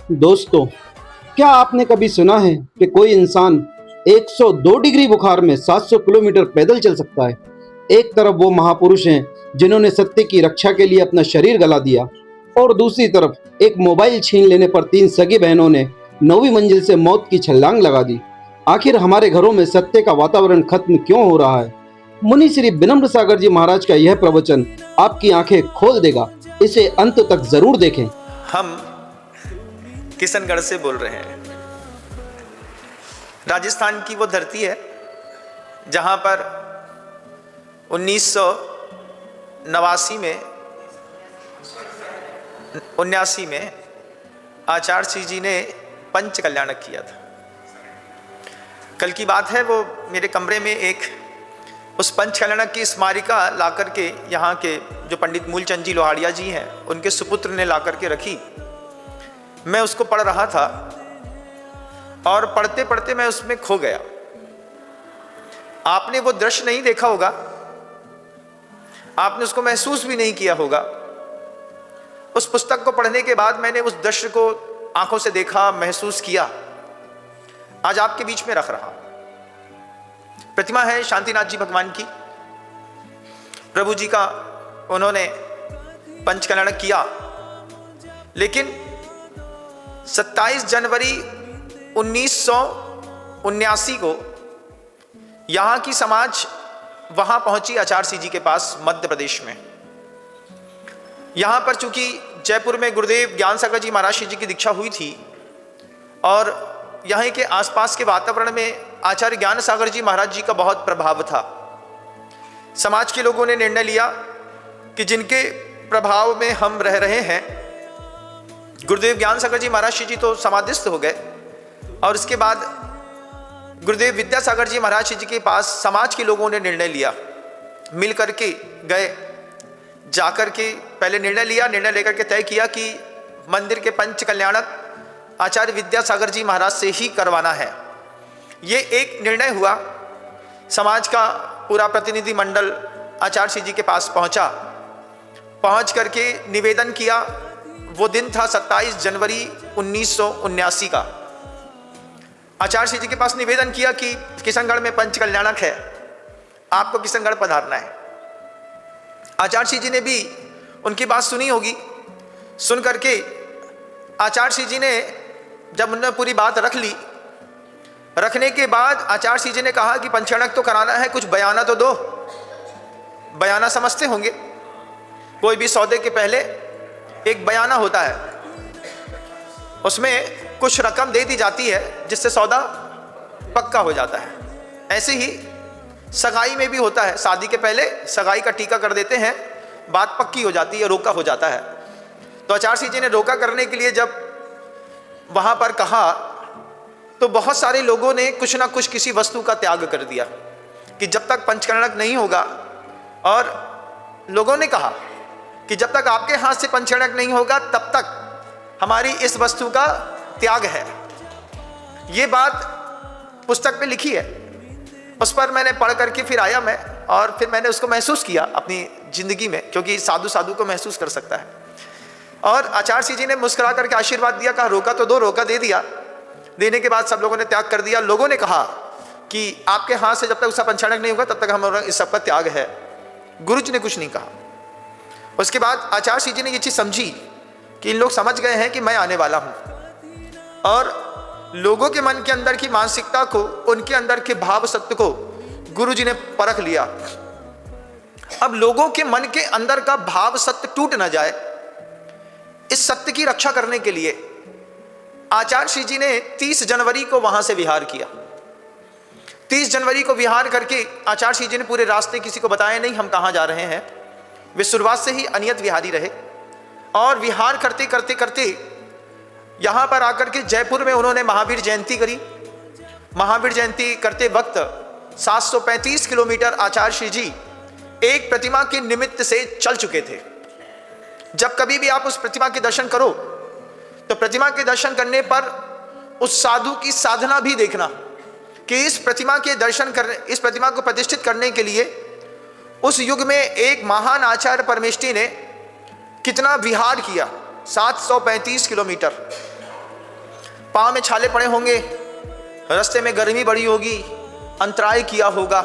दोस्तों, क्या आपने कभी सुना है कि कोई इंसान 102 डिग्री बुखार में 700 किलोमीटर पैदल चल सकता है? एक तरफ वो महापुरुष हैं जिन्होंने सत्य की रक्षा के लिए अपना शरीर गला दिया, और दूसरी तरफ एक मोबाइल छीन लेने पर तीन सगी बहनों ने 9वीं मंजिल से मौत की छलांग लगा दी। आखिर हमारे घरों में सत्य का वातावरण खत्म क्यों हो रहा है? मुनि श्री विनम्र सागर जी महाराज का यह प्रवचन आपकी आंखें खोल देगा। इसे अंत तक जरूर देखें। हम किशनगढ़ से बोल रहे हैं। राजस्थान की वो धरती है जहाँ पर 1979 में आचार्य श्री जी ने पंच कल्याणक किया था। कल की बात है, वो मेरे कमरे में एक उस पंच कल्याणक की स्मारिका ला करके यहाँ के जो पंडित मूलचंद जी लोहाड़िया जी हैं उनके सुपुत्र ने ला करके रखी। मैं उसको पढ़ रहा था और पढ़ते पढ़ते मैं उसमें खो गया। आपने वो दृश्य नहीं देखा होगा, आपने उसको महसूस भी नहीं किया होगा। उस पुस्तक को पढ़ने के बाद मैंने उस दृश्य को आंखों से देखा, महसूस किया। आज आपके बीच में रख रहा। प्रतिमा है शांतिनाथ जी भगवान की। प्रभु जी का उन्होंने पंच कल्याणक किया, लेकिन 27 जनवरी 1979 को यहां की समाज वहां पहुंची आचार्य श्री जी के पास मध्य प्रदेश में। यहां पर चूंकि जयपुर में गुरुदेव ज्ञान सागर जी महाराज जी की दीक्षा हुई थी और यहीं के आसपास के वातावरण में आचार्य ज्ञान सागर जी महाराज जी का बहुत प्रभाव था। समाज के लोगों ने निर्णय लिया कि जिनके प्रभाव में हम रह रहे हैं, गुरुदेव ज्ञान सागर जी महाराज जी तो समाधिस्थ हो गए और इसके बाद गुरुदेव विद्यासागर जी महाराज जी के पास समाज के लोगों ने निर्णय लिया, मिल करके गए, जाकर के पहले निर्णय लेकर के तय किया कि मंदिर के पंच कल्याणक आचार्य विद्यासागर जी महाराज से ही करवाना है। ये एक निर्णय हुआ। समाज का पूरा प्रतिनिधि मंडल आचार्य श्री जी के पास पहुंचा, पहुंच करके निवेदन किया। वो दिन था 27 जनवरी 1979 का। आचार्य श्री जी के पास निवेदन किया कि किशनगढ़ में पंच कल्याणक है, आपको किशनगढ़ पधारना है। आचार्य श्री जी ने भी उनकी बात सुनी होगी। सुन करके आचार्य श्री जी ने जब उन्होंने पूरी बात रख ली, रखने के बाद आचार्य श्री जी ने कहा कि पंच कल्याणक तो कराना है, कुछ बयाना तो दो। बयाना समझते होंगे, कोई भी सौदे के पहले एक बयाना होता है, उसमें कुछ रकम दे दी जाती है जिससे सौदा पक्का हो जाता है। ऐसे ही सगाई में भी होता है, शादी के पहले सगाई का टीका कर देते हैं, बात पक्की हो जाती है, रोका हो जाता है। तो आचार्य श्री जी ने रोका करने के लिए जब वहां पर कहा तो बहुत सारे लोगों ने कुछ ना कुछ किसी वस्तु का त्याग कर दिया कि जब तक पंच कल्याणक नहीं होगा, और लोगों ने कहा कि जब तक आपके हाथ से पंच कल्याणक नहीं होगा तब तक हमारी इस वस्तु का त्याग है। ये बात पुस्तक में लिखी है। उस पर मैंने पढ़ करके फिर आया मैं, और फिर मैंने उसको महसूस किया अपनी जिंदगी में, क्योंकि साधु साधु को महसूस कर सकता है। और आचार्य श्री जी ने मुस्कुरा करके आशीर्वाद दिया, कहा रोका तो दो। रोका दे दिया। देने के बाद सब लोगों ने त्याग कर दिया। लोगों ने कहा कि आपके हाथ से जब तक उसका पंच कल्याणक नहीं होगा तब तक हम इस सब का त्याग है। गुरु जी ने कुछ नहीं कहा। उसके बाद आचार्य श्री जी ने ये चीज समझी कि इन लोग समझ गए हैं कि मैं आने वाला हूं, और लोगों के मन के अंदर की मानसिकता को, उनके अंदर के भाव सत्य को गुरु जी ने परख लिया। अब लोगों के मन के अंदर का भाव सत्य टूट ना जाए, इस सत्य की रक्षा करने के लिए आचार्य श्री जी ने 30 जनवरी को वहां से विहार किया। 30 जनवरी को विहार करके आचार्य श्री जी ने पूरे रास्ते किसी को बताया नहीं हम कहां जा रहे हैं। वे शुरुआत से ही अनियत विहारी रहे, और विहार करते करते करते यहां पर आकर के जयपुर में उन्होंने महावीर जयंती करी। महावीर जयंती करते वक्त 735 किलोमीटर आचार्य श्री जी एक प्रतिमा के निमित्त से चल चुके थे। जब कभी भी आप उस प्रतिमा के दर्शन करो तो प्रतिमा के दर्शन करने पर उस साधु की साधना भी देखना कि इस प्रतिमा के दर्शन करने, इस प्रतिमा को प्रतिष्ठित करने के लिए उस युग में एक महान आचार्य परमेष्ठी ने कितना विहार किया। 735 किलोमीटर पाँव में छाले पड़े होंगे, रास्ते में गर्मी बड़ी होगी, अंतराय किया होगा।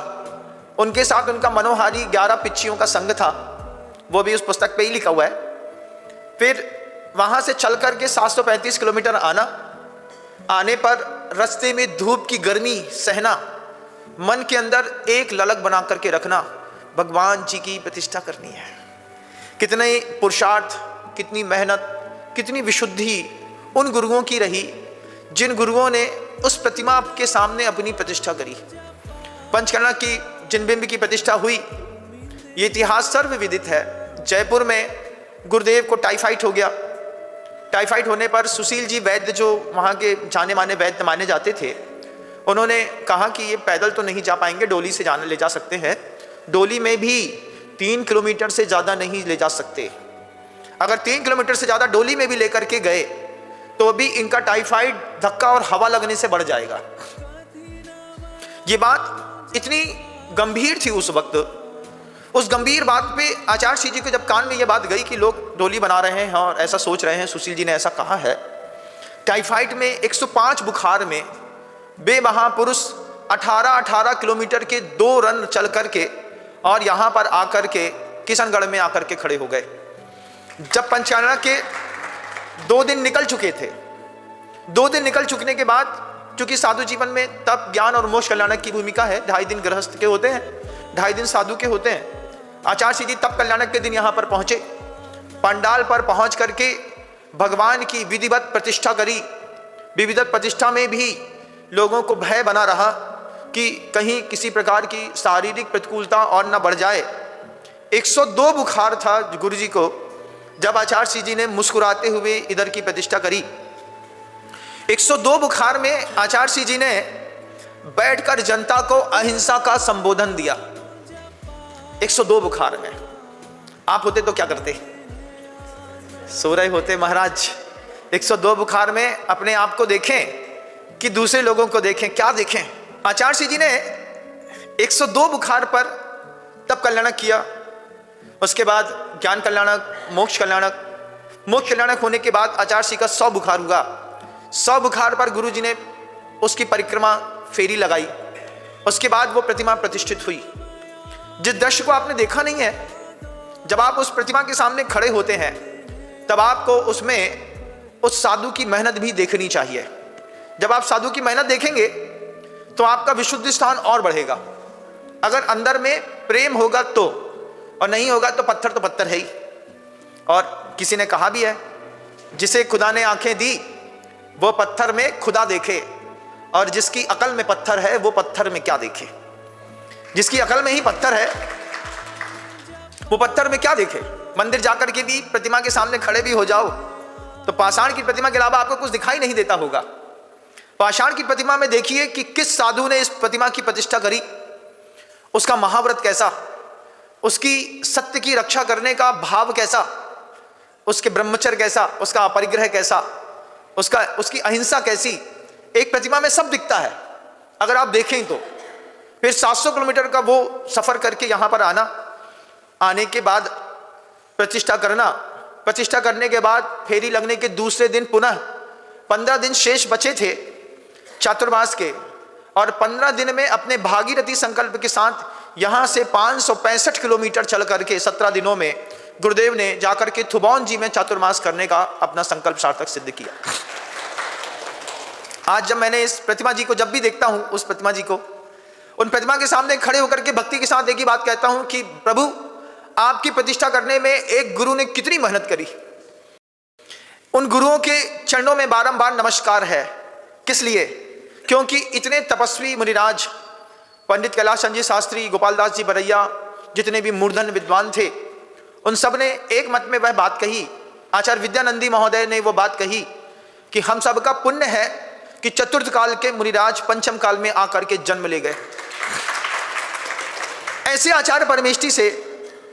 उनके साथ उनका मनोहारी 11 पिच्चियों का संग था, वो भी उस पुस्तक पे ही लिखा हुआ है। फिर वहाँ से चल कर के 735 किलोमीटर आने पर रास्ते में धूप की गर्मी सहना, मन के अंदर एक ललक बना करके रखना, भगवान जी की प्रतिष्ठा करनी है। कितने पुरुषार्थ, कितनी मेहनत, कितनी विशुद्धि उन गुरुओं की रही जिन गुरुओं ने उस प्रतिमा के सामने अपनी प्रतिष्ठा करी। पंचकर्णा की जिन बिंब की प्रतिष्ठा हुई, ये इतिहास सर्वविदित है। जयपुर में गुरुदेव को टाइफाइड हो गया। टाइफाइड होने पर सुशील जी वैद्य, जो वहाँ के जाने माने वैद्य माने जाते थे, उन्होंने कहा कि ये पैदल तो नहीं जा पाएंगे, डोली से ले जा सकते हैं। डोली में भी 3 किलोमीटर से ज़्यादा नहीं ले जा सकते। अगर 3 किलोमीटर से ज़्यादा डोली में भी लेकर के गए तो भी इनका टाइफाइड धक्का और हवा लगने से बढ़ जाएगा। ये बात इतनी गंभीर थी उस वक्त। उस गंभीर बात पे आचार्य श्री जी को जब कान में ये बात गई कि लोग डोली बना रहे हैं और ऐसा सोच रहे हैं, सुशील जी ने ऐसा कहा है, टाइफाइड में 105 बुखार में बे महापुरुष 18 किलोमीटर के 2 रन चल करके और यहाँ पर आकर के किशनगढ़ में आकर के खड़े हो गए। जब पंचकर्णा के 2 दिन निकल चुके थे, 2 दिन निकल चुकने के बाद, चूंकि साधु जीवन में तप, ज्ञान और मोक्ष कल्याणक की भूमिका है, 2.5 दिन गृहस्थ के होते हैं, 2.5 दिन साधु के होते हैं। आचार्य श्री जी तप कल्याणक के दिन यहाँ पर पहुंचे। पंडाल पर पहुंच करके भगवान की विधिवत प्रतिष्ठा करी। विधिवत प्रतिष्ठा में भी लोगों को भय बना रहा कि कहीं किसी प्रकार की शारीरिक प्रतिकूलता और न बढ़ जाए। 102 बुखार था गुरु जी को। जब आचार्य श्री जी ने मुस्कुराते हुए इधर की प्रतिष्ठा करी, 102 बुखार में आचार्य श्री जी ने बैठकर जनता को अहिंसा का संबोधन दिया। 102 बुखार में आप होते तो क्या करते? सो रहे होते महाराज। 102 बुखार में अपने आप को देखें कि दूसरे लोगों को देखें, क्या देखें? आचार्य श्री जी ने 102 बुखार पर तप कल्याणक किया। उसके बाद ज्ञान कल्याणक, मोक्ष कल्याणक। मोक्ष कल्याणक होने के बाद आचार्य श्री का 100 बुखार हुआ। 100 बुखार पर गुरु जी ने उसकी परिक्रमा फेरी लगाई। उसके बाद वो प्रतिमा प्रतिष्ठित हुई। जिस दृश्य को आपने देखा नहीं है, जब आप उस प्रतिमा के सामने खड़े होते हैं तब आपको उसमें उस साधु की मेहनत भी देखनी चाहिए। जब आप साधु की मेहनत देखेंगे तो आपका विशुद्धि स्थान और बढ़ेगा। अगर अंदर में प्रेम होगा तो, और नहीं होगा तो पत्थर है ही। और किसी ने कहा भी है, जिसे खुदा ने आंखें दी वो पत्थर में खुदा देखे, और जिसकी अकल में पत्थर है वो पत्थर में क्या देखे। जिसकी अकल में ही पत्थर है वो पत्थर में क्या देखे। मंदिर जाकर के भी प्रतिमा के सामने खड़े भी हो जाओ तो पाषाण की प्रतिमा के अलावा आपको कुछ दिखाई नहीं देता होगा। पाषाण की प्रतिमा में देखिए कि किस साधु ने इस प्रतिमा की प्रतिष्ठा करी, उसका महाव्रत कैसा, उसकी सत्य की रक्षा करने का भाव कैसा, उसके ब्रह्मचर्य कैसा, उसका अपरिग्रह कैसा, उसकी अहिंसा कैसी। एक प्रतिमा में सब दिखता है अगर आप देखें तो। फिर 700 किलोमीटर का वो सफर करके यहाँ पर आने के बाद प्रतिष्ठा करना। प्रतिष्ठा करने के बाद फेरी लगने के दूसरे दिन पुनः 15 दिन शेष बचे थे चातुर्मास के, और 15 दिन में अपने भागीरथी संकल्प के साथ यहाँ से 565 किलोमीटर चल करके 17 दिनों में गुरुदेव ने जाकर के थुबौन जी में चातुर्मास करने का अपना संकल्प सार्थक सिद्ध किया। आज जब मैंने इस प्रतिमा जी को जब भी देखता हूं, उस प्रतिमा जी को, उन प्रतिमा के सामने खड़े होकर के भक्ति के साथ एक ही बात कहता हूं कि प्रभु, आपकी प्रतिष्ठा करने में एक गुरु ने कितनी मेहनत करी। उन गुरुओं के चरणों में बारंबार नमस्कार है। किस लिए? क्योंकि इतने तपस्वी मुनिराज, पंडित कैलाश चंद्र जी शास्त्री, गोपाल दास जी बरैया, जितने भी मूर्धन विद्वान थे, उन सब ने एक मत में वह बात कही। आचार्य विद्यानंदी महोदय ने वो बात कही कि हम सब का पुण्य है कि चतुर्थ काल के मुनिराज पंचम काल में आकर के जन्म ले गए। ऐसे आचार्य परमेष्ठी से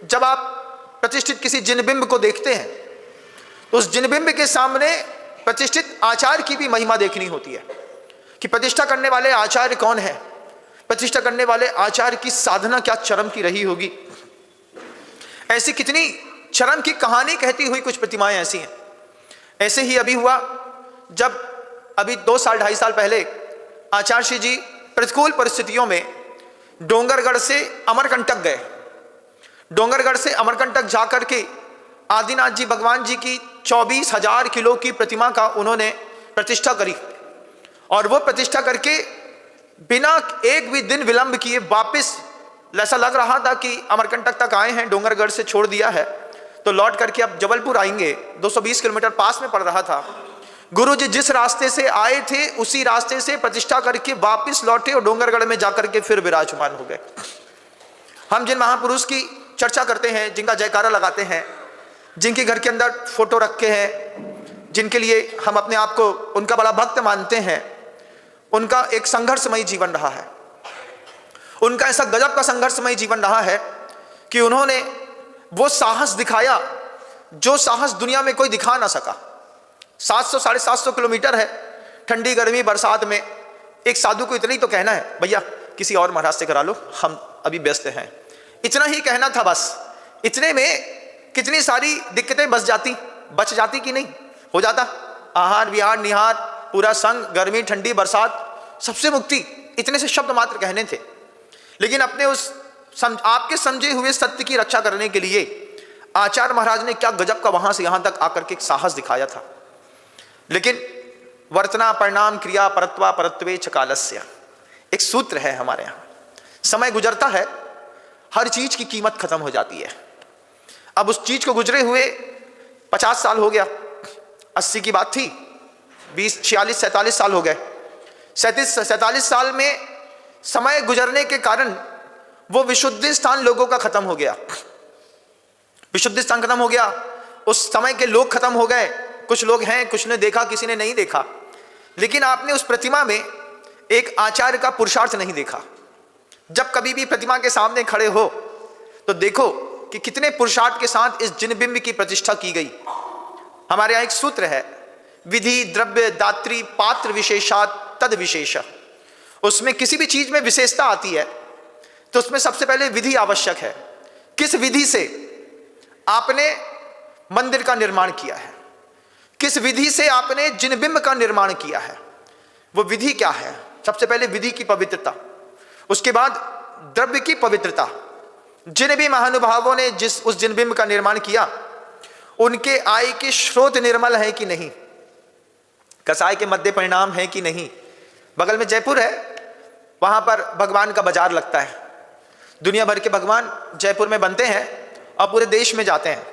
जब आप प्रतिष्ठित किसी जिनबिंब को देखते हैं तो उस जिनबिंब के सामने प्रतिष्ठित आचार्य की भी महिमा देखनी होती है कि प्रतिष्ठा करने वाले आचार्य कौन है, प्रतिष्ठा करने वाले आचार्य की साधना क्या चरम की रही होगी। ऐसी कितनी चरम की कहानी कहती हुई कुछ प्रतिमाएं ऐसी हैं। ऐसे ही अभी हुआ जब अभी 2 साल 2.5 साल पहले आचार्य जी प्रतिकूल परिस्थितियों में डोंगरगढ़ से अमरकंटक गए। डोंगरगढ़ से अमरकंटक जाकर के आदिनाथ जी भगवान जी की 24,000 किलो की प्रतिमा का उन्होंने प्रतिष्ठा करी, और वो प्रतिष्ठा करके बिना एक भी दिन विलंब किए वापस, ऐसा लग रहा था कि अमरकंटक तक आए हैं, डोंगरगढ़ से छोड़ दिया है तो लौट करके अब जबलपुर आएंगे, 220 किलोमीटर पास में पड़ रहा था। गुरु जी जिस रास्ते से आए थे उसी रास्ते से प्रतिष्ठा करके वापस लौटे और डोंगरगढ़ में जाकर के फिर विराजमान हो गए। हम जिन महापुरुष की चर्चा करते हैं, जिनका जयकारा लगाते हैं, जिनके घर के अंदर फोटो रखे हैं, जिनके लिए हम अपने आप को उनका बड़ा भक्त मानते हैं, उनका एक संघर्षमयी जीवन रहा है। उनका ऐसा गजब का संघर्षमयी जीवन रहा है कि उन्होंने वो साहस दिखाया जो साहस दुनिया में कोई दिखा ना सका। 700 750 किलोमीटर है, ठंडी गर्मी बरसात में। एक साधु को इतना ही तो कहना है, भैया किसी और महाराज से करा लो, हम अभी व्यस्त हैं, इतना ही कहना था बस। इतने में कितनी सारी दिक्कतें बच जाती कि नहीं हो जाता। आहार विहार निहार पूरा संग, गर्मी ठंडी बरसात, सबसे मुक्ति, इतने से शब्द मात्र कहने थे। लेकिन अपने उस आपके समझे हुए सत्य की रक्षा करने के लिए आचार्य महाराज ने क्या गजब का वहां से यहां तक आकर के एक साहस दिखाया था। लेकिन वर्तना परिणाम क्रिया परत्वा परत्वे च कालस्य, एक सूत्र है हमारे यहाँ। समय गुजरता है, हर चीज की कीमत खत्म हो जाती है। अब उस चीज को गुजरे हुए 50 साल हो गया, 80 की बात थी, 20 46 47 साल हो गए। 47 साल में समय गुजरने के कारण वो विशुद्ध स्थान लोगों का खत्म हो गया। विशुद्ध स्थान खत्म हो गया, उस समय के लोग खत्म हो गए। कुछ लोग हैं, कुछ ने देखा, किसी ने नहीं देखा। लेकिन आपने उस प्रतिमा में एक आचार्य का पुरुषार्थ नहीं देखा। जब कभी भी प्रतिमा के सामने खड़े हो तो देखो कि कितने पुरुषार्थ के साथ इस जिनबिंब की प्रतिष्ठा की गई। हमारे यहाँ एक सूत्र है, विधि द्रव्य दात्री पात्र विशेषात तद विशेष। उसमें किसी भी चीज में विशेषता आती है तो उसमें सबसे पहले विधि आवश्यक है। किस विधि से आपने मंदिर का निर्माण किया है, किस विधि से आपने जिनबिंब का निर्माण किया है, वो विधि क्या है। सबसे पहले विधि की पवित्रता, उसके बाद द्रव्य की पवित्रता। जिन भी महानुभावों ने उस जिनबिंब का निर्माण किया, उनके आय के स्रोत निर्मल है कि नहीं, कसाय के मध्य परिणाम है कि नहीं। बगल में जयपुर है, वहां पर भगवान का बाजार लगता है। दुनिया भर के भगवान जयपुर में बनते हैं और पूरे देश में जाते हैं।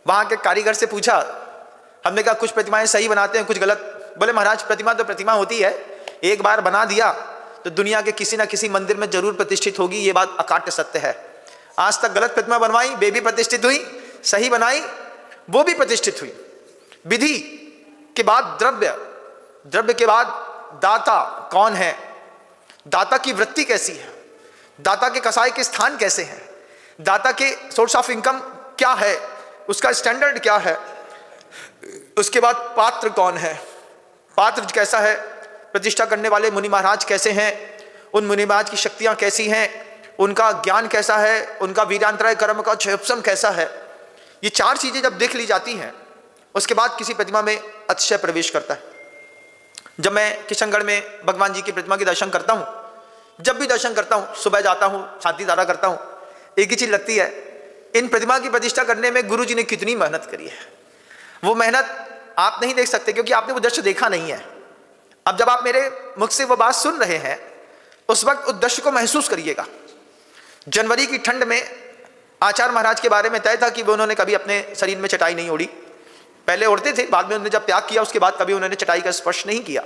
वहां के कारीगर से पूछा, हमने कहा कुछ प्रतिमाएं सही बनाते हैं, कुछ गलत। बोले महाराज प्रतिमा तो प्रतिमा होती है, एक बार बना दिया तो दुनिया के किसी ना किसी मंदिर में जरूर प्रतिष्ठित होगी, ये बात अकाट्य सत्य है। आज तक गलत प्रतिमा बनवाई, वे भी प्रतिष्ठित हुई, सही बनाई वो भी प्रतिष्ठित हुई। विधि के बाद द्रव्य, द्रव्य के बाद दाता कौन है, दाता की वृत्ति कैसी है, दाता के कसाई के स्थान कैसे हैं, दाता के सोर्स ऑफ इनकम क्या है, उसका स्टैंडर्ड क्या है। उसके बाद पात्र कौन है, पात्र कैसा है, प्रतिष्ठा करने वाले मुनि महाराज कैसे हैं, उन मुनि महाराज की शक्तियां कैसी हैं, उनका ज्ञान कैसा है, उनका वीरांतराय कर्म का क्षयोपशम कैसा है। ये 4 चीजें जब देख ली जाती हैं, उसके बाद किसी प्रतिमा में अतिशय प्रवेश करता है। जब मैं किशनगढ़ में भगवान जी की प्रतिमा के दर्शन करता हूँ, जब भी दर्शन करता हूँ, सुबह जाता हूँ, शांति धारा करता हूँ, एक ही चीज लगती है, इन प्रतिमा की प्रतिष्ठा करने में गुरु जी ने कितनी मेहनत करी है। वो मेहनत आप नहीं देख सकते क्योंकि आपने वो दृश्य देखा नहीं है। अब जब आप मेरे मुख से वो बात सुन रहे हैं, उस वक्त उस दृश्य को महसूस करिएगा। जनवरी की ठंड में आचार्य महाराज के बारे में तय था कि वो उन्होंने कभी अपने शरीर में चटाई नहीं ओढ़ी। पहले ओढ़ते थे, बाद में उन्होंने जब त्याग किया उसके बाद कभी उन्होंने चटाई का स्पर्श नहीं किया।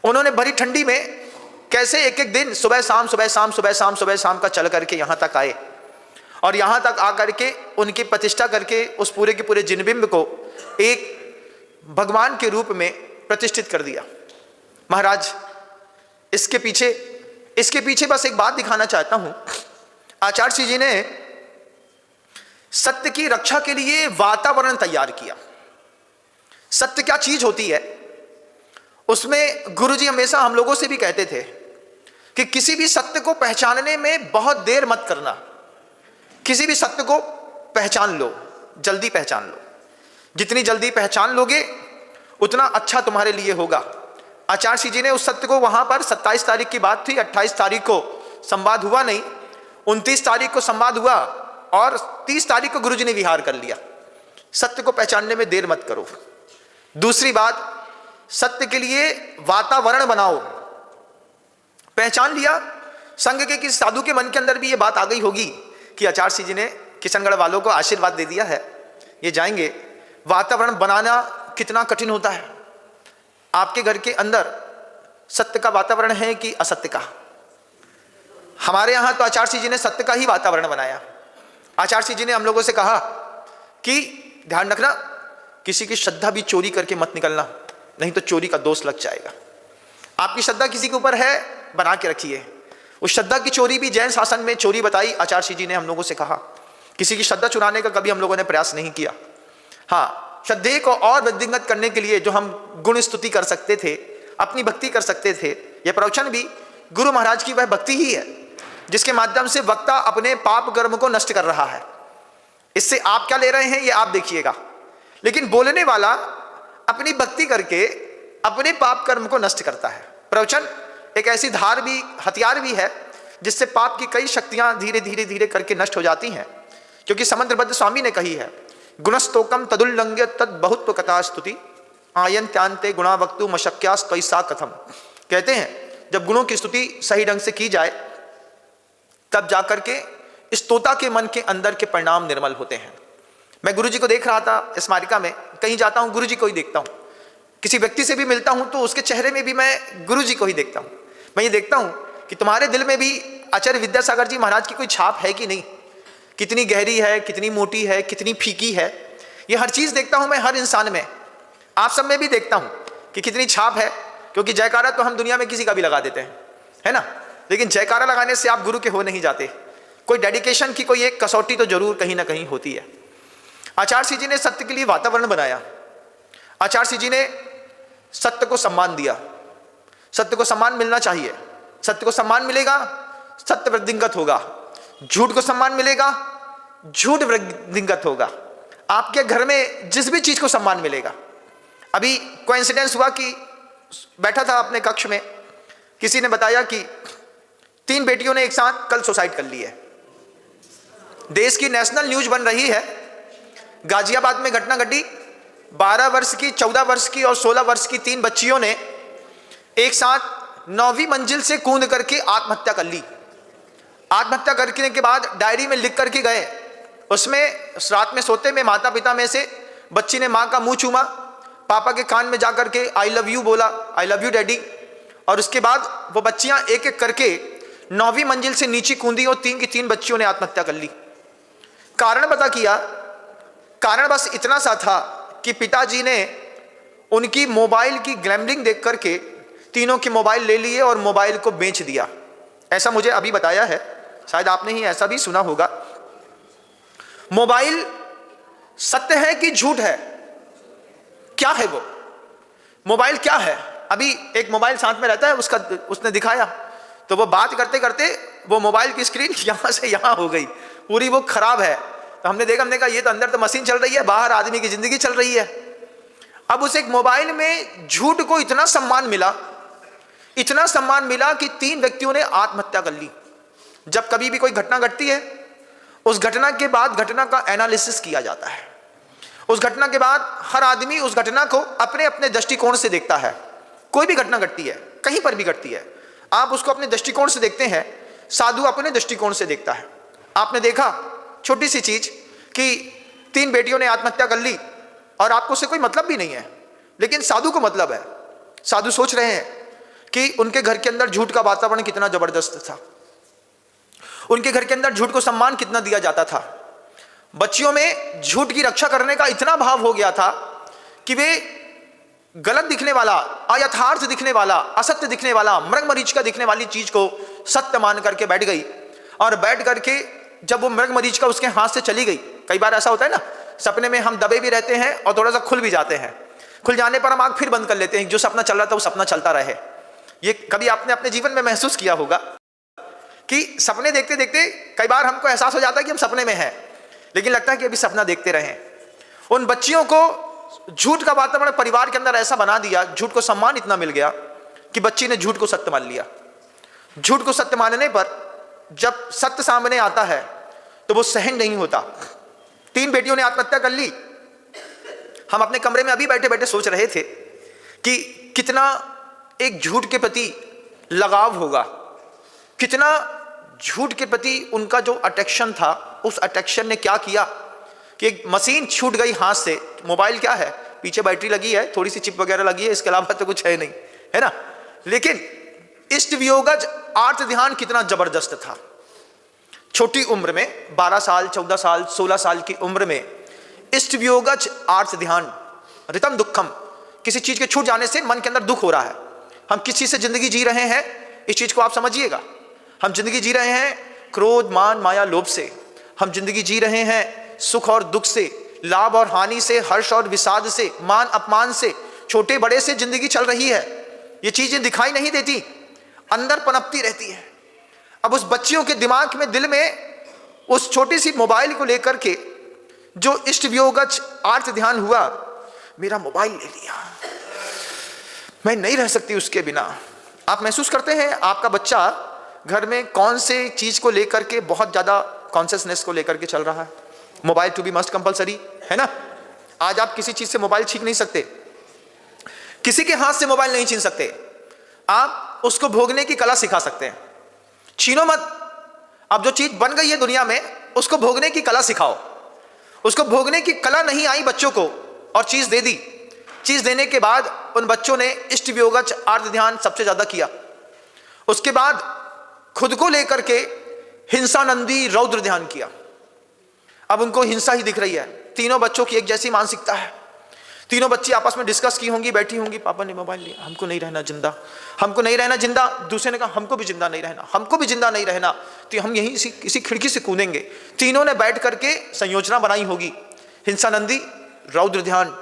उन्होंने भरी ठंडी में कैसे एक एक दिन सुबह शाम सुबह शाम सुबह शाम सुबह शाम का चल करके यहाँ तक आए और यहाँ तक आकर के उनकी प्रतिष्ठा करके उस पूरे के पूरे जिनबिंब को एक भगवान के रूप में प्रतिष्ठित कर दिया। महाराज इसके पीछे बस एक बात दिखाना चाहता हूं। आचार्य जी ने सत्य की रक्षा के लिए वातावरण तैयार किया। सत्य क्या चीज होती है, उसमें गुरुजी हमेशा हम लोगों से भी कहते थे कि किसी भी सत्य को पहचानने में बहुत देर मत करना। किसी भी सत्य को पहचान लो, जल्दी पहचान लो। जितनी जल्दी पहचान लोगे उतना अच्छा तुम्हारे लिए होगा। आचार्य जी ने उस सत्य को वहां पर 27 तारीख की बात थी, 28 तारीख को संवाद हुआ नहीं, 29 तारीख को संवाद हुआ और 30 तारीख को गुरुजी ने विहार कर लिया। सत्य को पहचानने में देर मत करो। दूसरी बात, सत्य के लिए वातावरण बनाओ। पहचान लिया, संघ के किसी साधु के मन के अंदर भी ये बात आ गई होगी कि आचार्य जी ने किशनगढ़ वालों को आशीर्वाद दे दिया है, ये जाएंगे। वातावरण बनाना कितना कठिन होता है। आपके घर के अंदर सत्य का वातावरण है कि असत्य का? हमारे यहां तो आचार्य जी ने सत्य का ही वातावरण बनाया। आचार्य जी ने हम लोगों से कहा कि ध्यान रखना, किसी की श्रद्धा भी चोरी करके मत निकलना, नहीं तो चोरी का दोष लग जाएगा। आपकी श्रद्धा किसी के ऊपर है, बना के रखिए। उस श्रद्धा की चोरी भी जैन शासन में चोरी बताई। आचार्य जी ने हम लोगों से कहा, किसी की श्रद्धा चुराने का कभी हम लोगों ने प्रयास नहीं किया। हाँ, श्रद्धे को और वृद्धिंगत करने के लिए जो हम गुण स्तुति कर सकते थे, अपनी भक्ति कर सकते थे, यह प्रवचन भी गुरु महाराज की वह भक्ति ही है जिसके माध्यम से वक्ता अपने पाप कर्म को नष्ट कर रहा है। इससे आप क्या ले रहे हैं ये आप देखिएगा, लेकिन बोलने वाला अपनी भक्ति करके अपने पाप कर्म को नष्ट करता है। प्रवचन एक ऐसी धार भी, हथियार भी है जिससे पाप की कई शक्तियां धीरे धीरे धीरे करके नष्ट हो जाती हैं। क्योंकि समंद्रबद्ध स्वामी ने कही है, गुणस्तोकम तदुल्लंघ्य तद बहुत्व कथा स्तुति आयन्त्यांते गुणा वक्तु मशक्यास कैसा कथम। कहते हैं जब गुणों की स्तुति सही ढंग से की जाए तब जाकर के स्तोता के मन के अंदर के परिणाम निर्मल होते हैं। मैं गुरुजी को देख रहा था स्मारिका में, कहीं जाता हूं गुरुजी को ही देखता हूं, किसी व्यक्ति से भी मिलता हूं तो उसके चेहरे में भी मैं गुरुजी को ही देखता हूं। मैं ये देखता हूं कि तुम्हारे दिल में भी आचार्य विद्यासागर जी महाराज की कोई छाप है कि नहीं, कितनी गहरी है, कितनी मोटी है, कितनी फीकी है। ये हर चीज देखता हूं मैं हर इंसान में, आप सब में भी देखता हूं कि कितनी छाप है। क्योंकि जयकारा तो हम दुनिया में किसी का भी लगा देते हैं, है ना, लेकिन जयकारा लगाने से आप गुरु के हो नहीं जाते। कोई डेडिकेशन की कोई एक कसौटी तो जरूर कहीं ना कहीं होती है। आचार्य जी ने सत्य के लिए वातावरण बनाया। आचार्य जी ने सत्य को सम्मान दिया। सत्य को सम्मान मिलना चाहिए। सत्य को सम्मान मिलेगा, सत्य वृद्धिंगत होगा। झूठ को सम्मान मिलेगा, झूठ वृद्धिंगत होगा। आपके घर में जिस भी चीज को सम्मान मिलेगा। अभी कोइंसिडेंस हुआ कि बैठा था अपने कक्ष में, किसी ने बताया कि 3 बेटियों ने एक साथ कल सुसाइड कर ली है। देश की नेशनल न्यूज बन रही है। गाजियाबाद में घटना घटी, 12 वर्ष की, 14 वर्ष की और 16 वर्ष की 3 बच्चियों ने एक साथ 9वीं मंजिल से कूद करके आत्महत्या कर ली। आत्महत्या करने के बाद डायरी में लिख करके गए, उसमें रात में सोते में माता पिता में से बच्ची ने माँ का मुंह चूमा, पापा के कान में जाकर के आई लव यू बोला, आई लव यू डैडी। और उसके बाद वो बच्चियां एक एक करके 9वीं मंजिल से नीचे कूदी और 3 की 3 बच्चियों ने आत्महत्या कर ली। कारण पता किया, कारण बस इतना सा था कि पिताजी ने उनकी मोबाइल की ग्लैमरिंग देख करके तीनों के मोबाइल ले लिए और मोबाइल को बेच दिया। ऐसा मुझे अभी बताया है, शायद आपने ही ऐसा भी सुना होगा। मोबाइल सत्य है कि झूठ है? क्या है वो मोबाइल, क्या है? अभी एक मोबाइल साथ में रहता है, उसने दिखाया तो वो बात करते करते वो मोबाइल की स्क्रीन यहां से यहां हो गई, पूरी वो खराब है। तो हमने कहा ये तो अंदर तो मशीन चल रही है, बाहर आदमी की जिंदगी चल रही है। अब उस एक मोबाइल में झूठ को इतना सम्मान मिला, इतना सम्मान मिला कि 3 व्यक्तियों ने आत्महत्या कर ली। जब कभी भी कोई घटना घटती है, उस घटना के बाद घटना का एनालिसिस किया जाता है। उस घटना के बाद हर आदमी उस घटना को अपने अपने दृष्टिकोण से देखता है। कोई भी घटना घटती है, कहीं पर भी घटती है, आप उसको अपने दृष्टिकोण से देखते हैं। साधु अपने दृष्टिकोण से देखता है। आपने देखा छोटी सी चीज कि 3 बेटियों ने आत्महत्या कर ली और आपको उससे कोई मतलब भी नहीं है, लेकिन साधु को मतलब है। साधु सोच रहे हैं कि उनके घर के अंदर झूठ का वातावरण कितना जबरदस्त था, उनके घर के अंदर झूठ को सम्मान कितना दिया जाता था। बच्चियों में झूठ की रक्षा करने का इतना भाव हो गया था कि वे गलत दिखने वाला, अयथार्थ दिखने वाला, असत्य दिखने वाला, मृग मरीचिका दिखने वाली चीज को सत्य मान करके बैठ गई। और बैठ करके जब वो मृग मरीचिका उसके हाथ से चली गई, कई बार ऐसा होता है ना, सपने में हम दबे भी रहते हैं और थोड़ा सा खुल भी जाते हैं। खुल जाने पर हम आंख फिर बंद कर लेते हैं, जो सपना चल रहा था वो सपना चलता रहे। ये कभी आपने अपने जीवन में महसूस किया होगा कि सपने देखते देखते कई बार हमको एहसास हो जाता है कि हम सपने में हैं, लेकिन लगता है कि अभी सपना देखते रहें। उन बच्चियों को झूठ का वातावरण परिवार के अंदर ऐसा बना दिया, झूठ को सम्मान इतना मिल गया कि बच्ची ने झूठ को सत्य मान लिया। झूठ को सत्य मानने पर जब सत्य सामने आता है तो वो सहन नहीं होता। 3 बेटियों ने आत्महत्या कर ली। हम अपने कमरे में अभी बैठे बैठे सोच रहे थे कि कितना एक झूठ के प्रति लगाव होगा, कितना झूठ के प्रति उनका जो अट्रैक्शन था, उस अट्रैक्शन ने क्या किया कि एक मशीन छूट गई हाथ से। मोबाइल क्या है, पीछे बैटरी लगी है, थोड़ी सी चिप वगैरह लगी है, इसके अलावा तो कुछ है नहीं, है ना। लेकिन इष्ट वियोगज आर्त ध्यान कितना जबरदस्त था। छोटी उम्र में 12 साल 14 साल 16 साल की उम्र में इष्ट वियोगज आर्त ध्यान रितम दुखम, किसी चीज के छूट जाने से मन के अंदर दुख हो रहा है। हम किस चीज से जिंदगी जी रहे हैं, इस चीज को आप समझिएगा। हम जिंदगी जी रहे हैं क्रोध मान माया लोभ से, हम जिंदगी जी रहे हैं सुख और दुख से, लाभ और हानि से, हर्ष और विषाद से, मान अपमान से, छोटे बड़े से जिंदगी चल रही है। ये चीजें दिखाई नहीं देती, अंदर पनपती रहती है। अब उस बच्चियों के दिमाग में, दिल में उस छोटी सी मोबाइल को लेकर के जो इष्ट वियोगज आर्त ध्यान हुआ, मेरा मोबाइल ले लिया, मैं नहीं रह सकती उसके बिना। आप महसूस करते हैं आपका बच्चा घर में कौन से चीज को लेकर के बहुत ज्यादा कॉन्शियसनेस को लेकर के चल रहा है। Mobile to be must compulsory, है ना। आज आप किसी चीज से मोबाइल छीन नहीं सकते, किसी के हाथ से मोबाइल नहीं छीन सकते। आप उसको भोगने की कला सिखा सकते हैं, छीनो मत। अब जो चीज बन गई है दुनिया में, उसको भोगने की कला सिखाओ। उसको भोगने की कला नहीं आई बच्चों को, और चीज दे दी। चीज देने के बाद उन बच्चों ने इष्ट वियोगज आर्त ध्यान सबसे ज्यादा किया। उसके बाद खुद को लेकर के हिंसानंदी रौद्र ध्यान किया। अब उनको हिंसा ही दिख रही है। तीनों बच्चों की एक जैसी मानसिकता है। तीनों बच्ची आपस में डिस्कस की होंगी, बैठी होंगी, पापा ने मोबाइल लिया, हमको नहीं रहना जिंदा, हमको नहीं रहना जिंदा। दूसरे ने कहा हमको भी जिंदा नहीं रहना, हमको भी जिंदा नहीं रहना, तो हम यहीं किसी खिड़की से कूदेंगे। तीनों ने बैठ करके संयोजना बनाई होगी, हिंसानंदी रौद्र ध्यान,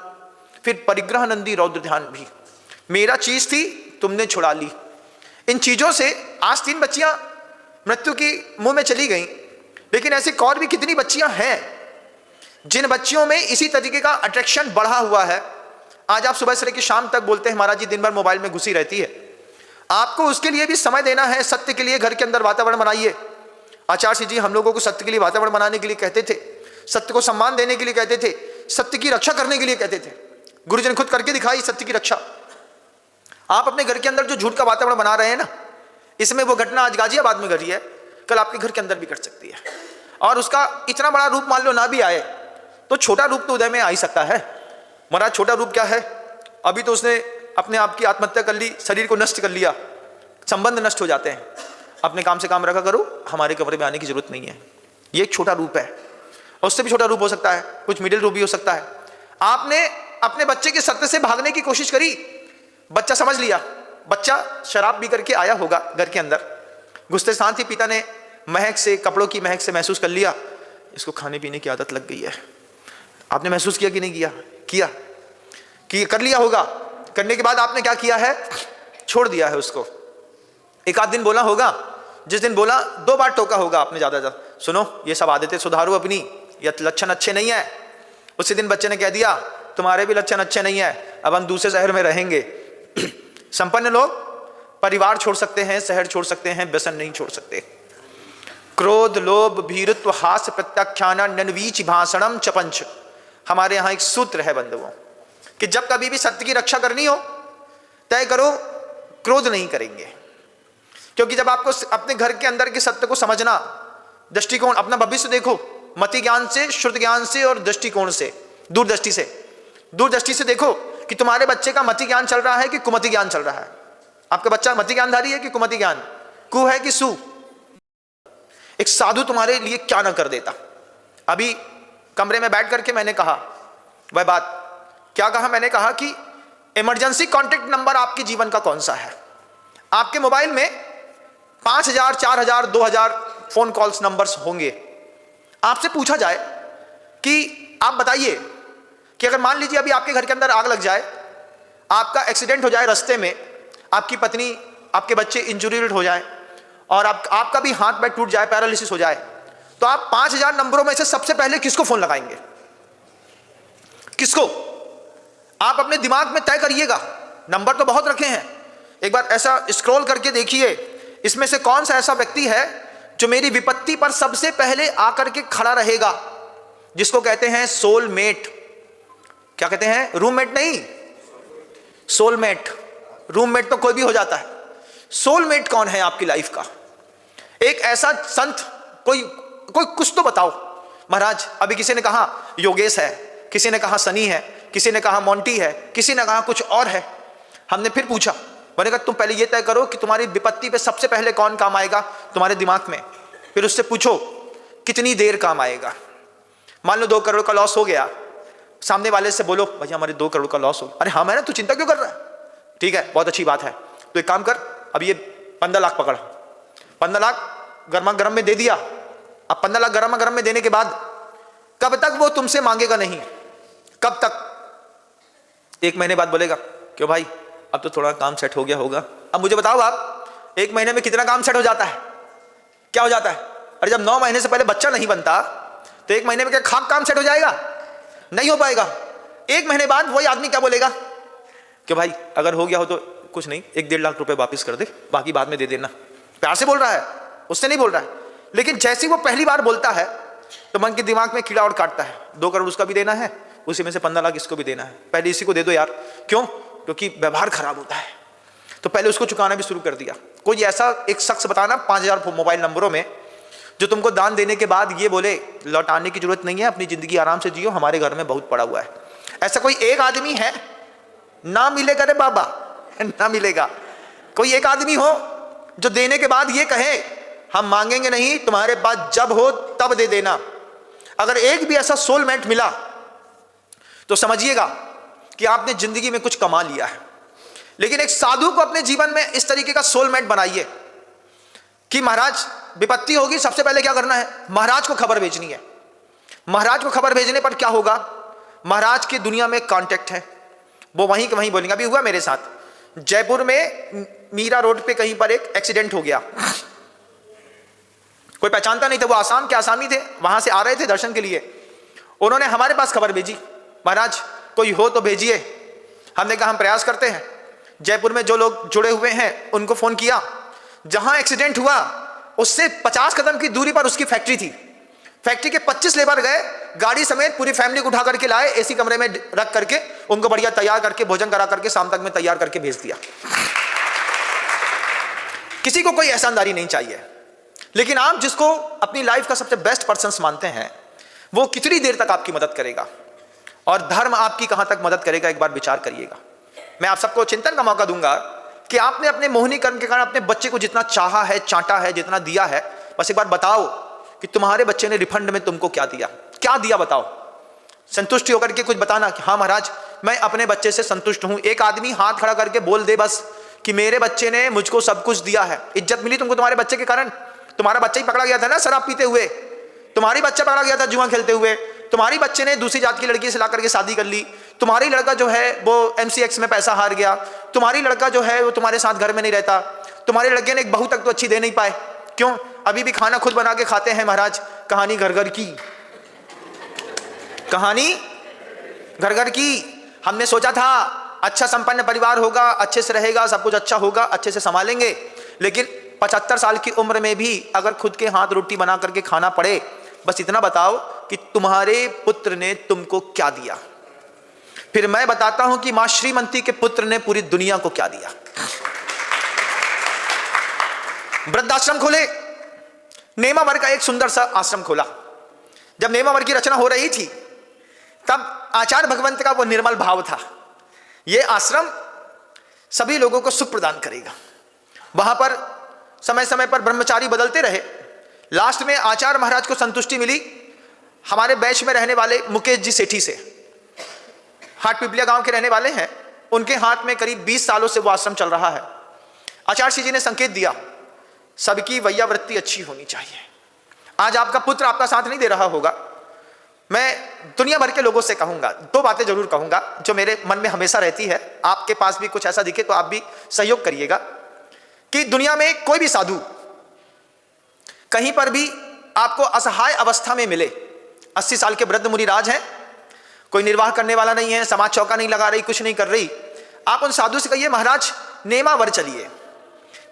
फिर परिग्रहनंदी रौद्र ध्यान भी। मेरा चीज थी, तुमने छुड़ा ली। इन चीजों से आज 3 बच्चियां मृत्यु की मुंह में चली गईं। लेकिन ऐसी और भी कितनी बच्चियां हैं जिन बच्चियों में इसी तरीके का अट्रैक्शन बढ़ा हुआ है। आज आप सुबह से लेकर शाम तक बोलते हैं महाराज जी दिन भर मोबाइल में घुसी रहती है। आपको उसके लिए भी समय देना है। सत्य के लिए घर के अंदर वातावरण बनाइए। आचार्य जी हम लोगों को सत्य के लिए वातावरण बनाने के लिए कहते थे, सत्य को सम्मान देने के लिए कहते थे, सत्य की रक्षा करने के लिए कहते थे। गुरुजन खुद करके दिखाई सत्य की रक्षा। आप अपने घर के अंदर जो झूठ का वातावरण बना रहे हैं ना, इसमें वो घटना आज गाजियाबाद में घटी है, कल आपके घर के अंदर भी घट सकती है। और उसका इतना बड़ा रूप मान लो ना भी आए तो छोटा रूप तो उदय में आ ही सकता है। महाराज छोटा रूप क्या है, अभी तो उसने अपने आप की आत्महत्या कर ली, शरीर को नष्ट कर लिया, संबंध नष्ट हो जाते हैं। अपने काम से काम रखा करो, हमारे कमरे में आने की जरूरत नहीं है। ये एक छोटा रूप है, और उससे भी छोटा रूप हो सकता है, कुछ मिडिल रूप भी हो सकता है। आपने अपने बच्चे के सत्य से भागने की कोशिश करी, बच्चा समझ लिया, बच्चा शराब पी करके आया होगा घर के अंदर, घुसते साथ ही पिता ने महक से, कपड़ों की महक से महसूस कर लिया इसको खाने पीने की आदत लग गई है। आपने महसूस किया कि नहीं किया? किया कि कर लिया होगा। करने के बाद आपने क्या किया है? छोड़ दिया है उसको। एक आध दिन बोला होगा, जिस दिन बोला 2 बार टोका होगा आपने, ज्यादा सुनो ये सब आदतें सुधारो अपनी, ये लक्षण अच्छे नहीं है। उसी दिन बच्चे ने कह दिया तुम्हारे भी लक्षण अच्छे नहीं है, अब हम दूसरे शहर में रहेंगे। संपन्न लोग परिवार छोड़ सकते हैं, शहर छोड़ सकते हैं, व्यसन नहीं छोड़ सकते। क्रोध लोभ भीरुत्व हास्य प्रत्याख्यान नन्वीच भाषणम चपंच, हमारे यहाँ एक सूत्र है बंधुओं कि जब कभी भी सत्य की रक्षा करनी हो तय करो क्रोध नहीं करेंगे। क्योंकि जब आपको अपने घर के अंदर के सत्य को समझना, दृष्टिकोण, अपना भविष्य देखो मति ज्ञान से, श्रुत ज्ञान से और दृष्टिकोण से, दूरदृष्टि से देखो कि तुम्हारे बच्चे का मति ज्ञान चल रहा है कि कुमति ज्ञान चल रहा है। आपका बच्चा मति ज्ञानधारी है कि कुमति ज्ञान, कु है कि सु। एक साधु तुम्हारे लिए क्या ना कर देता। अभी कमरे में बैठ करके मैंने कहा वह बात, क्या कहा? मैंने कहा कि इमरजेंसी कॉन्टैक्ट नंबर आपके जीवन का कौन सा है? आपके मोबाइल में 5000, 4000, 2000 फोन कॉल्स नंबर्स होंगे। आपसे पूछा जाए कि आप बताइए कि अगर मान लीजिए अभी आपके घर के अंदर आग लग जाए, आपका एक्सीडेंट हो जाए रास्ते में, आपकी पत्नी, आपके बच्चे इंजूरीड हो जाए और आपका भी हाथ पैर टूट जाए, पैरालिसिस हो जाए, तो आप 5000 नंबरों में से सबसे पहले किसको फोन लगाएंगे? किसको? आप अपने दिमाग में तय करिएगा। नंबर तो बहुत रखे हैं, एक बार ऐसा स्क्रॉल करके देखिए, इसमें से कौन सा ऐसा व्यक्ति है जो मेरी विपत्ति पर सबसे पहले आकर के खड़ा रहेगा, जिसको कहते हैं सोलमेट। क्या कहते हैं? रूममेट नहीं, सोलमेट। रूममेट तो कोई भी हो जाता है, सोलमेट कौन है आपकी लाइफ का? एक ऐसा संत, कोई कुछ तो बताओ। महाराज अभी किसी ने कहा योगेश है, किसी ने कहा सनी है, किसी ने कहा मोंटी है, किसी ने कहा कुछ और है। हमने फिर पूछा, मैंने कहा तुम पहले ये तय करो कि तुम्हारी विपत्ति पे सबसे पहले कौन काम आएगा तुम्हारे दिमाग में, फिर उससे पूछो कितनी देर काम आएगा। मान लो 2 करोड़ का लॉस हो गया, सामने वाले से बोलो भैया हमारे 2 करोड़ का लॉस हो। अरे हाँ मैंने, तू चिंता क्यों कर रहा है? ठीक है, बहुत अच्छी बात है, तो एक काम कर, अब ये 15 लाख पकड़, 15 लाख गर्मा गर्म में दे दिया। अब 15 लाख गर्मा गर्म में देने के बाद कब तक वो तुमसे मांगेगा नहीं? कब तक? 1 महीने बाद बोलेगा क्यों भाई अब तो थोड़ा काम सेट हो गया होगा। अब मुझे बताओ आप 1 महीने में कितना काम सेट हो जाता है? क्या हो जाता है? अरे जब 9 महीने से पहले बच्चा नहीं बनता तो 1 महीने में क्या खाक काम सेट हो जाएगा? नहीं हो पाएगा। 1 महीने बाद वही आदमी क्या बोलेगा कि भाई अगर हो गया हो तो कुछ नहीं, 1-1.5 लाख रुपए वापस कर दे, बाकी बाद में दे देना। प्यार से बोल रहा है, उससे नहीं बोल रहा है। लेकिन जैसे ही वो पहली बार बोलता है तो मन के दिमाग में कीड़ा और काटता है, 2 करोड़ उसका भी देना है, उसी में से 15 लाख इसको भी देना है, पहले इसी को दे दो यार। क्यों? क्योंकि व्यवहार खराब होता है, तो पहले उसको चुकाना भी शुरू कर दिया। कोई ऐसा एक शख्स बताना 5000 मोबाइल नंबरों में जो तुमको दान देने के बाद ये बोले लौटाने की जरूरत नहीं है, अपनी जिंदगी आराम से जियो, हमारे घर में बहुत पड़ा हुआ है। ऐसा कोई एक आदमी है? ना मिलेगा रे बाबा, ना मिलेगा। कोई एक आदमी हो जो देने के बाद ये कहे हम मांगेंगे नहीं, तुम्हारे पास जब हो तब दे देना। अगर एक भी ऐसा सोलमेट मिला तो समझिएगा कि आपने जिंदगी में कुछ कमा लिया है। लेकिन एक साधु को अपने जीवन में इस तरीके का सोलमेट बनाइए कि महाराज विपत्ति होगी, सबसे पहले क्या करना है? महाराज को खबर भेजनी है। महाराज को खबर भेजने पर क्या होगा? महाराज की दुनिया में कांटेक्ट है, वो वहीं के वहीं बोलेंगे। अभी हुआ मेरे साथ, जयपुर में मीरा रोड पे कहीं पर एक एक्सीडेंट हो गया, कोई पहचानता नहीं था, वो आसाम के आसामी थे, वहां से आ रहे थे दर्शन के लिए। उन्होंने हमारे पास खबर भेजी, महाराज कोई हो तो भेजिए। हमने कहा हम प्रयास करते हैं। जयपुर में जो लोग जुड़े हुए हैं उनको फोन किया। जहां एक्सीडेंट हुआ उससे 50 कदम की दूरी पर उसकी फैक्ट्री थी। फैक्ट्री के 25 लेबर गए, गाड़ी समेत पूरी फैमिली को उठा करके लाए, एसी कमरे में रख करके उनको बढ़िया तैयार करके भोजन करा करके शाम तक में तैयार करके भेज दिया। किसी को कोई एहसानदारी नहीं चाहिए, लेकिन आप जिसको अपनी लाइफ का सबसे बेस्ट पर्सन मानते हैं वो कितनी देर तक आपकी मदद करेगा और धर्म आपकी कहां तक मदद करेगा, एक बार विचार करिएगा। मैं आप सबको चिंतन का मौका दूंगा कि आपने अपने मोहिनी कर्म के कारण अपने बच्चे को जितना चाहा है, चाटा है, जितना दिया है, बस एक बार बताओ कि तुम्हारे बच्चे ने रिफंड में तुमको क्या दिया? क्या दिया बताओ। संतुष्टि होकर के कुछ बताना कि हाँ महाराज मैं अपने बच्चे से संतुष्ट हूं। एक आदमी हाथ खड़ा करके बोल दे बस कि मेरे बच्चे ने मुझको सब कुछ दिया है। इज्जत मिली तुमको तुम्हारे बच्चे के कारण। तुम्हारा बच्चा ही पकड़ा गया था ना शराब पीते हुए, तुम्हारी बच्चा पकड़ा गया था जुआ खेलते हुए, तुम्हारी बच्चे ने दूसरी जात की लड़की से ला करके शादी कर ली, तुम्हारी लड़का जो है वो MCX में पैसा हार गया, तुम्हारी लड़का जो है वो तुम्हारे साथ घर में नहीं रहता, तुम्हारे लड़के ने एक बहू तक तो अच्छी दे नहीं पाए। क्यों? अभी भी खाना खुद बना के खाते हैं महाराज। कहानी घर घर की, कहानी घर घर की। हमने सोचा था अच्छा संपन्न परिवार होगा, अच्छे से रहेगा, सब कुछ अच्छा होगा, अच्छे से संभालेंगे, लेकिन 75 साल की उम्र में भी अगर खुद के हाथ रोटी बना करके खाना पड़े, बस इतना बताओ कि तुम्हारे पुत्र ने तुमको क्या दिया। फिर मैं बताता हूं कि मां श्रीमंती के पुत्र ने पूरी दुनिया को क्या दिया। वृद्धाश्रम खोले, नेमावर का एक सुंदर सा आश्रम खोला। जब नेमावर की रचना हो रही थी तब आचार्य भगवंत का वो निर्मल भाव था, ये आश्रम सभी लोगों को सुख प्रदान करेगा। वहां पर समय समय पर ब्रह्मचारी बदलते रहे। लास्ट में आचार्य महाराज को संतुष्टि मिली हमारे बैच में रहने वाले मुकेश जी सेठी से। हाट पिपलिया गांव के रहने वाले हैं, उनके हाथ में करीब 20 सालों से वो आश्रम चल रहा है। आचार्य जी ने संकेत दिया सबकी वैयावृत्ति अच्छी होनी चाहिए। आज आपका पुत्र आपका साथ नहीं दे रहा होगा, मैं दुनिया भर के लोगों से कहूंगा, 2 बातें जरूर कहूंगा जो मेरे मन में हमेशा रहती है। आपके पास भी कुछ ऐसा दिखे तो आप भी सहयोग करिएगा कि दुनिया में कोई भी साधु कहीं पर भी आपको असहाय अवस्था में मिले, 80 साल के वृद्ध मुनिराज हैं, कोई निर्वाह करने वाला नहीं है, समाज चौका नहीं लगा रही, कुछ नहीं कर रही, आप उन साधु से कहिए महाराज नेमावर चलिए,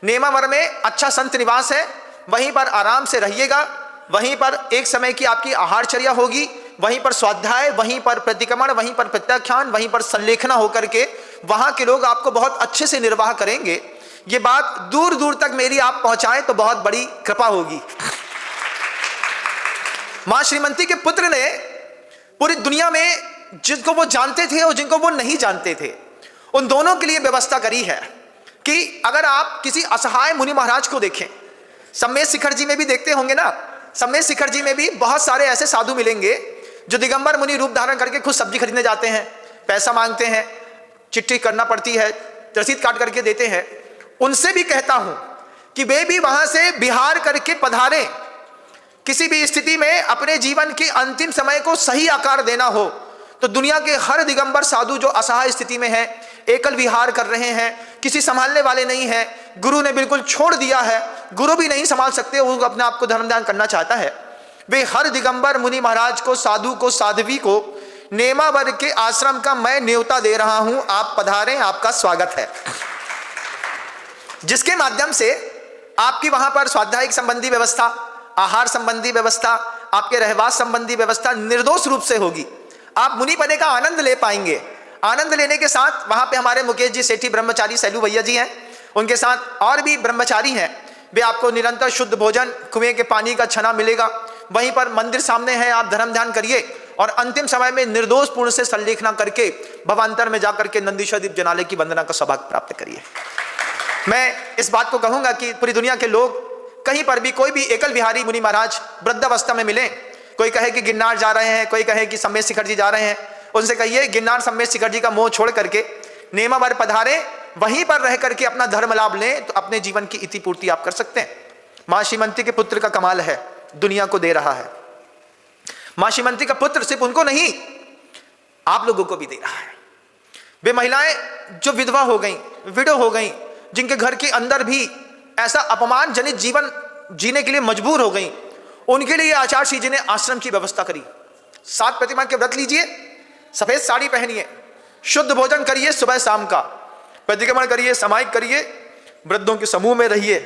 नेमावर में अच्छा संत निवास है, वहीं पर आराम से रहिएगा, वहीं पर एक समय की आपकी आहारचर्या होगी, वहीं पर स्वाध्याय, वहीं पर प्रतिक्रमण, वहीं पर प्रत्याख्यान, वहीं पर संलेखना होकर के वहां के लोग आपको बहुत अच्छे से निर्वाह करेंगे। ये बात दूर दूर तक मेरी आप पहुंचाएं तो बहुत बड़ी कृपा होगी। मां श्रीमती के पुत्र ने पूरी दुनिया में जिनको वो जानते थे और जिनको वो नहीं जानते थे, उन दोनों के लिए व्यवस्था करी है कि अगर आप किसी असहाय मुनि महाराज को देखें, सम्मेद शिखर जी में भी देखते होंगे ना, सम्मेद शिखर जी में भी बहुत सारे ऐसे साधु मिलेंगे जो दिगंबर मुनि रूप धारण करके खुद सब्जी खरीदने जाते हैं, पैसा मांगते हैं, चिट्ठी करना पड़ती है, रसीद काट करके देते हैं। उनसे भी कहता हूं कि वे भी वहां से बिहार करके पधारे। किसी भी स्थिति में अपने जीवन के अंतिम समय को सही आकार देना हो तो दुनिया के हर दिगंबर साधु जो असहाय स्थिति में है, एकल विहार कर रहे हैं, किसी संभालने वाले नहीं है, गुरु ने बिल्कुल छोड़ दिया है, गुरु भी नहीं संभाल सकते, वो अपने आप को धर्म दान करना चाहता है, वे हर दिगंबर मुनि महाराज को, साधु को, साध्वी को नेमावर के आश्रम का मैं न्योता दे रहा हूं, आप पधारें, आपका स्वागत है। जिसके माध्यम से आपकी वहां पर स्वाध्याय संबंधी व्यवस्था, आहार संबंधी व्यवस्था, आपके रहवास संबंधी व्यवस्था निर्दोष रूप से होगी। आप मुनि पदे का आनंद ले पाएंगे। आनंद लेने के साथ वहां पे हमारे मुकेश जी सेठी ब्रह्मचारी सैलू भैया जी हैं, उनके साथ और भी ब्रह्मचारी हैं, वे आपको निरंतर शुद्ध भोजन, कुएं के पानी का छना मिलेगा, वहीं पर मंदिर सामने है, आप धर्म ध्यान करिए और अंतिम समय में निर्दोष पूर्ण से संलेखना करके भवांतर में जाकर के नंदीश्वर दीप जनाले की वंदना का सौभाग्य प्राप्त करिए। मैं इस बात को कहूंगा कि पूरी दुनिया के लोग कहीं पर भी कोई भी एकल विहारी मुनि महाराज वृद्धावस्था में मिले, कोई कहे कि गिरनार जा रहे हैं, कोई कहे कि सम्मेद शिखर जी जा रहे हैं, उनसे कहिए गिरनार सम्मेद शिखर जी का मोह छोड़ करके नेमावर पधारे, वहीं पर रह करके अपना धर्म लाभ लें तो अपने जीवन की इति पूर्ति आप कर सकते हैं। मां श्रीमती के पुत्र का कमाल है, दुनिया को दे रहा है। मां श्रीमती का पुत्र सिर्फ उनको नहीं, आप लोगों को भी दे रहा है। वे महिलाएं जो विधवा हो गई, विडो हो गई, जिनके घर के अंदर भी ऐसा अपमान जनित जीवन जीने के लिए मजबूर हो गई, उनके लिए आचार्य श्री जी ने आश्रम की व्यवस्था करी। 7 प्रतिमा के व्रत लीजिए, सफेद साड़ी पहनिए, शुद्ध भोजन करिए, सुबह शाम का प्रतिक्रमण करिए, समाहिक करिए, वृद्धों के समूह में रहिए,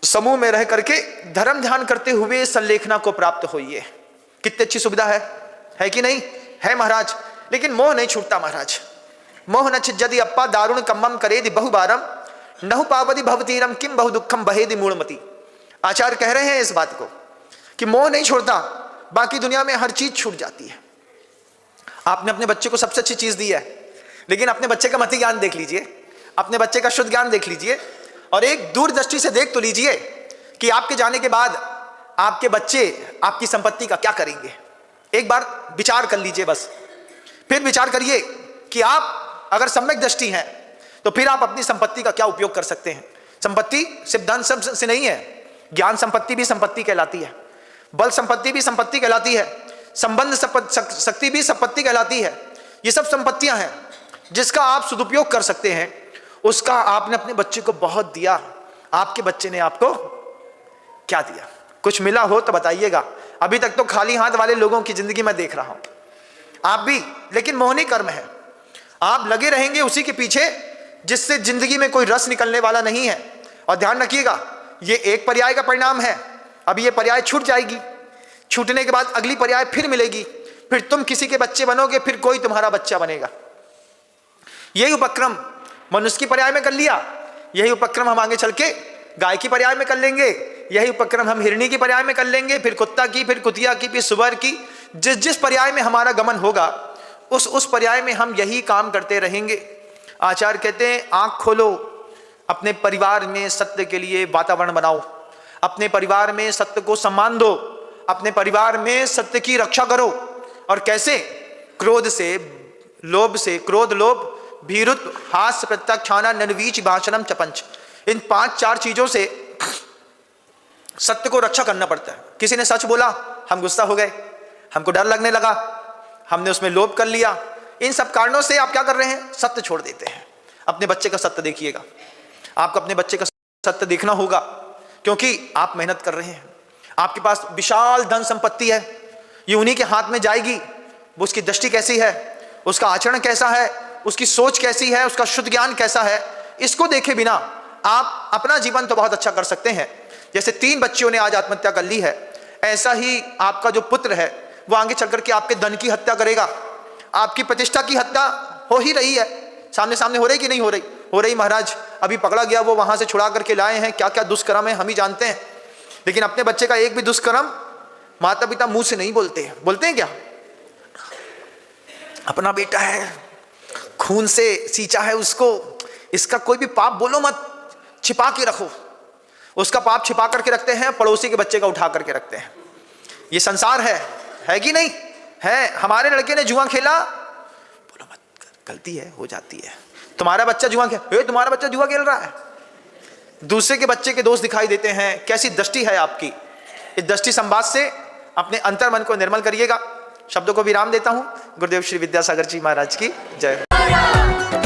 समूह में रह करके धर्म ध्यान करते हुए संलेखना को प्राप्त होइए। कितनी अच्छी सुविधा है कि नहीं है महाराज। लेकिन मोह नहीं छूटता महाराज। मोह न छिज्जति अप्पा दारुण कम्मम करेदि बहुबारम नहु पावति भवतीरम किम बहु दुखम बहेदि मूढ़मति। आचार्य कह रहे हैं इस बात को कि मोह नहीं छोड़ता, बाकी दुनिया में हर चीज छूट जाती है। आपने अपने बच्चे को सबसे अच्छी चीज दी है, लेकिन अपने बच्चे का मति ज्ञान देख लीजिए, अपने बच्चे का शुद्ध ज्ञान देख लीजिए और एक दूरदृष्टि से देख तो लीजिए कि आपके जाने के बाद आपके बच्चे आपकी संपत्ति का क्या करेंगे। एक बार विचार कर लीजिए बस, फिर विचार करिए कि आप अगर सम्यक दृष्टि हैं तो फिर आप अपनी संपत्ति का क्या उपयोग कर सकते हैं। संपत्ति सिर्फ धन से नहीं है, ज्ञान संपत्ति भी संपत्ति कहलाती है, बल संपत्ति भी संपत्ति कहलाती है, संबंध शक्ति भी संपत्ति कहलाती है। ये सब संपत्तियां हैं जिसका आप सदुपयोग कर सकते हैं। उसका आपने अपने बच्चे को बहुत दिया, आपके बच्चे ने आपको क्या दिया? कुछ मिला हो तो बताइएगा। अभी तक तो खाली हाथ वाले लोगों की जिंदगी में देख रहा हूं, आप भी, लेकिन मोहनी कर्म है। आप लगे रहेंगे उसी के पीछे जिससे जिंदगी में कोई रस निकलने वाला नहीं है। और ध्यान रखिएगा, ये एक पर्याय का परिणाम है। अभी ये पर्याय छूट जाएगी, छूटने के बाद अगली पर्याय फिर मिलेगी, फिर तुम किसी के बच्चे बनोगे, फिर कोई तुम्हारा बच्चा बनेगा। यही उपक्रम मनुष्य की पर्याय में कर लिया, यही उपक्रम हम आगे चल के गाय की पर्याय में कर लेंगे, यही उपक्रम हम हिरणी की पर्याय में कर लेंगे, फिर कुत्ता की, फिर कुतिया की, फिर सुअर की। जिस पर्याय में हमारा गमन होगा उस पर्याय में हम यही काम करते रहेंगे। आचार्य कहते हैं, आंख खोलो, अपने परिवार में सत्य के लिए वातावरण बनाओ, अपने परिवार में सत्य को सम्मान दो, अपने परिवार में सत्य की रक्षा करो। और कैसे? क्रोध से, लोभ से, क्रोध, लोभ, भीरुत्व, हास्य, प्रत्याख्याना, निर्वीच, भाषणम, चपंच, इन 5-4 चीजों से सत्य को रक्षा करना पड़ता है। किसी ने सच बोला, हम गुस्सा हो गए, हमको डर लगने लगा, हमने उसमें लोभ कर लिया। इन सब कारणों से आप क्या कर रहे हैं? सत्य छोड़ देते हैं। अपने बच्चे का सत्य देखिएगा, आपको अपने बच्चे का सत्य देखना होगा, क्योंकि आप मेहनत कर रहे हैं, आपके पास विशाल धन संपत्ति है, ये उन्हीं के हाथ में जाएगी। वो उसकी दृष्टि कैसी है, उसका आचरण कैसा है, उसकी सोच कैसी है, उसका शुद्ध ज्ञान कैसा है, इसको देखे बिना आप अपना जीवन तो बहुत अच्छा कर सकते हैं। जैसे 3 बच्चियों ने आज आत्महत्या कर ली है, ऐसा ही आपका जो पुत्र है वो आगे चल करके आपके धन की हत्या करेगा, आपकी प्रतिष्ठा की हत्या हो ही रही है, सामने सामने हो रही कि नहीं हो रही? हो रही महाराज। अभी पकड़ा गया, वो वहां से छुड़ा करके लाए हैं, क्या क्या दुष्कर्म है हम ही जानते हैं। लेकिन अपने बच्चे का एक भी दुष्कर्म माता पिता मुंह से नहीं बोलते। बोलते हैं क्या? अपना बेटा है, खून से सींचा है उसको, इसका कोई भी पाप बोलो मत, छिपा के रखो। उसका पाप छिपा करके रखते हैं, पड़ोसी के बच्चे का उठा करके रखते हैं। ये संसार है कि नहीं है? हमारे लड़के ने जुआ खेला, बोलो मत, गलती है, हो जाती है। तुम्हारा बच्चा जुआ खेल, तुम्हारा बच्चा जुआ खेल रहा है, दूसरे के बच्चे के दोस्त दिखाई देते हैं। कैसी दृष्टि है आपकी? इस दृष्टि संवाद से अपने अंतर मन को निर्मल करिएगा। शब्दों को विराम देता हूं। गुरुदेव श्री विद्यासागर जी महाराज की जय।